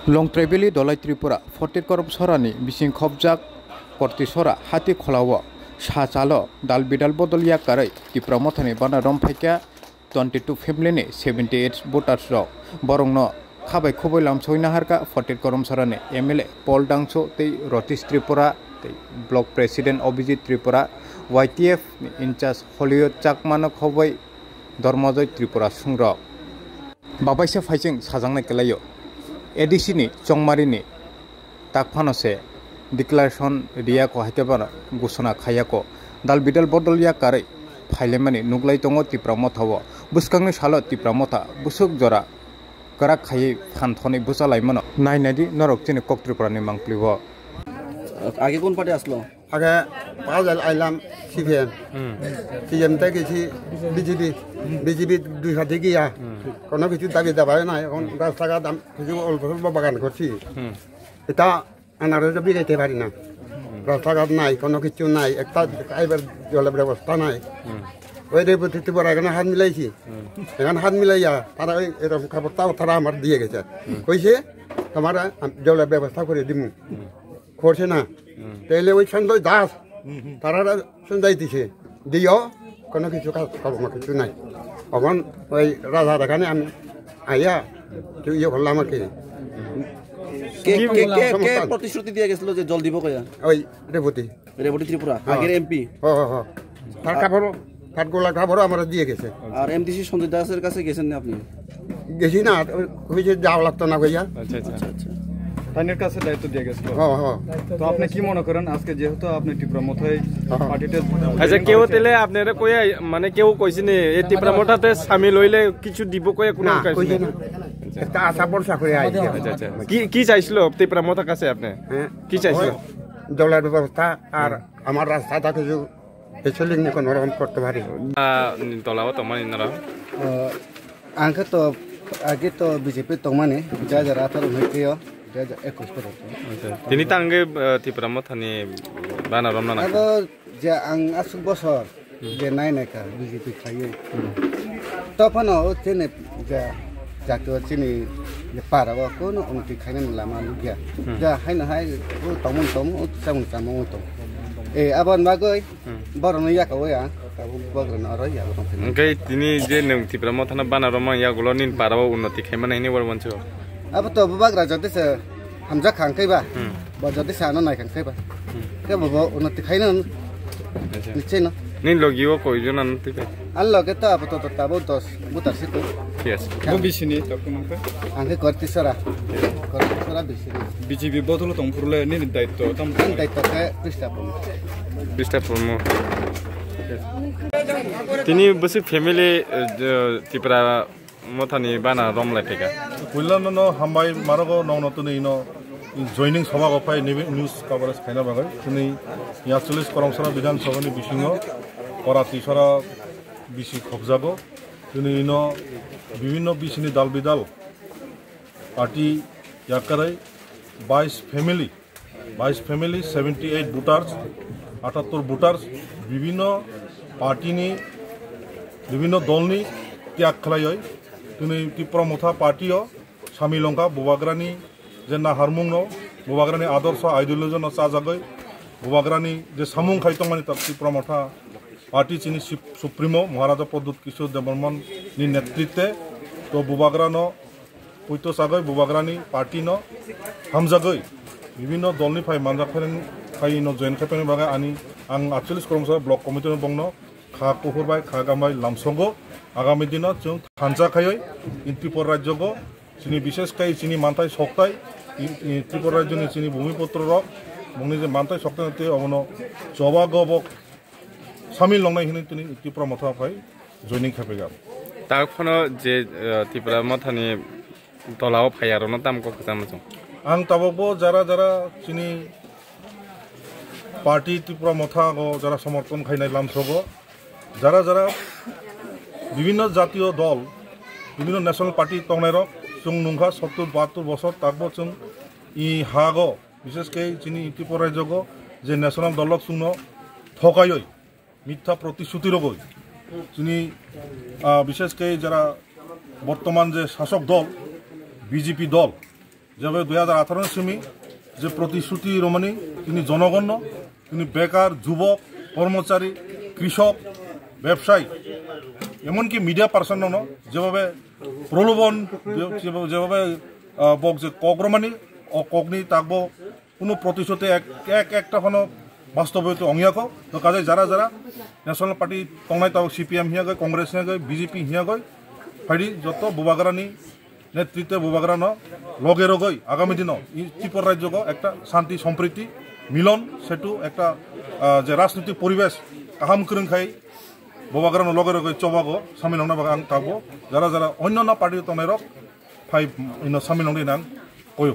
लंट्रेबेली दलाई त्रिपुरा फटिर करम सरानी बिसिं खबजाक परति सरा हाति खलाव सा चालो दाल बिदाल बदलिया कारै त्रिपुरा मथानि बाना रमफाइका 22 फेमिलिनि 78 भोटार्स रक बरंनो खाबाय खबै लामसयना हारका फटिर करम सरानि एमएलए पल डांसो तै रतिश त्रिपुरा तै block president Abhijit Tripura YTF incharge हलिउड चाकमानो खबै धर्मजय त्रिपुरा सुंग्र बाबाइसे फाइजिं साजांनाय केलायो एडिसिनि चंमारिनि ताकफानसे डिक्लारेशन रिया को हाइतेबार घोषणा खायाको दाल बिदाल बदलिया कारै फाइलेमानि नुग्लाय दङ त्रिपुरा मथाव बुसखांनि सालो त्रिपुरा मथा बुसुक जरा करा खायै फानथनै बुजालायमोन नायनायदि नरकचिनि कक त्रिपुरानि मांप्लिव आगे कौन पार्टी আসলো आगे पाजल आइलाम सीपीएम सीएम तक किसी बीजेपी दुई हाथी गया कोनो किसी दाबी दाबाय ना এখন রাস্তা ঘাট কিছু অল্প স্বল্প বাগান করছি এটা আনারে জবি গাইতে পারি না রাস্তাঘাট নাই কোনো কিছু নাই একটা আইবার জলের ব্যবস্থা নাই ওই রে প্রতি বড় এখানে হাত মিলাইছি এখানে হাত মিলাইয়া তারা এরকম খবরটাও তারা আমার দিয়ে গেছে কইছে তোমার জলের ব্যবস্থা করে দিমু করছে না তাইলে ওই সঞ্জয় দাস তারা সঞ্জয় দিছে দিও কোনো কিছু কাজ করবো কিছু নাই এখন ওই রাজা এখানে আমি আইয়া কেউ ইয়ে করলাম আর কি কে প্রতিশ্রুতি দিয়ে গেছিল যে জল দিব কয়া ওই রেবতী ত্রিপুরা আগের এমপি তার কাপড় তার গোলা কাপড় আমরা দিয়ে গেছে আর এমডিসি সঞ্জয় দাসের কাছে গেছেন না আপনি গেছি না হয়েছে যাওয়া লাগতো না কইয়া আচ্ছা তাইনের কাছে দায়িত্ব দিয়ে গেছিল তো আপনি কি মনে করেন আজকে যেহেতু আপনি ত্রিপুরা মথায় পার্টিতে আচ্ছা কেউ তেলে আপনারা কই মানে কেউ কইছিনি এই ত্রিপুরা মথাতে শামিল হইলে কিছু দিব কই কোনো কইছে না একটা আশা ভরসা করে আইছে আচ্ছা কি চাইছিল ত্রিপুরা মথার কাছে আপনি কি চাইছিল জলের ব্যবস্থা আর আমার রাস্তাটা কিছু এসলিং কোন রকম করতে পারি তলাও তোমার ইনারা आंखो तो आगे तो बीजेपी तो माने जा राथार होइकेयो जा 21 पर তিনি তাঙ্গে ত্রিপুরা মথানি বানা রমনা না अब जे आं आसु बसर जे नायनायका बीजेपी खायो तफनो चेने जा जातो चेने जे पारावा कोन उनति खायना लामा लुगिया जा हायना हाय ओ तमन सामन सामन तो ए आबन बागै बरन याका वया बग्रन अरया ओंखाय तिनी जे नों त्रिपुरा मथाना बाना रमना यागुलो निन पारावा उन्नति खायमाना हैनि वर मनसो अब तो बाग्रा जतिसे हमजा खांखैबा बजति सानो नाय खांखैबा के बबो उन्नति खायना निश्चय न निन लगियो कयजन आनतिबे आनलगे त अब त ताबो 10 बुतारसि को यस वो बिसिनि तकनोंखै आंखे करतिसरा बिसिनि बीजेपी बदल तंफुरले निन दायित्व तम दायित्व के पृष्ठा তিনি বসে ফ্যামিলি ত্রিপুরা মথানি বানা রমলাই থেকে কল্যাণ হামবাই মারগো নতুন জয়নিং সভা গফাই নিউজ কভারেজ খাইনা বাগাই তিনি 40 করমসরা বিধানসভানি বিসিংহ করা তিসরা বিসি খবজাগো তিনি বিভিন্ন বিসিনি দাল বিদাল পার্টি ইয়াকারাই 22 ফ্যামিলি 78 ভোটার্স 78 ভোটার্স বিভিন্ন পার্টিনি বিভিন্ন দলনি ত্যাগ খালাই তিনি ত্রিপুরা মথা পার্টিও সামিলঙ্কা বুবাগ্রানি যে না হারমুং বুবাগ্রানি আদর্শ আইডিওলজি চাজাগৈ বুবাগ্রানি যে সামুং খাইতমানি তার ত্রিপুরা মথা পার্টি চিনি সুপ্রিমো মহারাজা প্রদ্যুৎ কিশোর দেববর্মন नि নেতৃত্বে তো বুবাগ্রান পৈত চাগৈ বুবাগ্রানি পার্টি হামজাগৈ বিভিন্ন দলনি ফাই মানজাফেন ফাই জয়েন খাইপানি বাগে আনি आं 48 करमसा ब्लक कमिटि बंग खा कुहुरबाय खा गामाय लामसंगो आगामी दिन जों थानजाखायै त्रिपुरा राज्यगो चिनि विशेषकै चिनि मानथाय सक्ताय त्रिपुरा राज्यनि चिनि भूमिपत्र रक मुंनि जे मानथाय सक्तायते अबनो जबा गबक सामिल लंनाय हिनि तिनि त्रिपुरा मथा फाय जयनिं खाफैगा ताखनो जे त्रिपुरा मथानि तलाव फायारनो तामको खजामजों आं ताबो जारा चिनि पार्टी त्रिपुरा मथा जरा समर्थन खाई लामसगो जरा विभिन्न जातीय दल विभिन्न नेशनल पार्टी तंगनाय जों नुंखा 70-72 बছর ताकबो जों इ हागो विशेषकै चिनि त्रिपुरा राज्यगो जे नेशनल दलक सुनो ठकायै मिथ्या प्रतिश्रुति रगै चिनि विशेषकै जरा बर्तमान जे शासक दल बीजेपी दल যেভাবে 2018 সিমি যে প্রতিশ্রুতি রমণী তিনি জনগণ্য, তিনি বেকার, যুবক, কর্মচারী, কৃষক, ব্যবসায়ী, এমনকি মিডিয়া পার্সন যেভাবে প্রলোভন, যেভাবে বক যে কগ্রমানি অকগ্নি তাকব কোনো প্রতিশ্রুতি একটা বাস্তবায়িত অঙ্গিয়াক। তো কাজে যারা যারা ন্যাশনাল পার্টি তংনাই তাও CPM হিয়াগৈ, কংগ্রেস হিয়াগৈ, BJP হিয়াগৈ ফাইডি যত বুবাগ্রানি নেতৃত্বে বুবাগ্রান লগে রগৈ আগামী দিন ত্রিপুরা রাজ্য একটা শান্তি সম্প্রীতি মিলন সেটু একটা যে রাজনৈতিক পরিবেশ কাহাম করং খাই বুবাগ্রান লগে রগৈ চবাগ সামিল হন আং থাকবো। যারা যারা অন্যান্য পার্টি তংনাই রক ফাই সামিল হন কয়।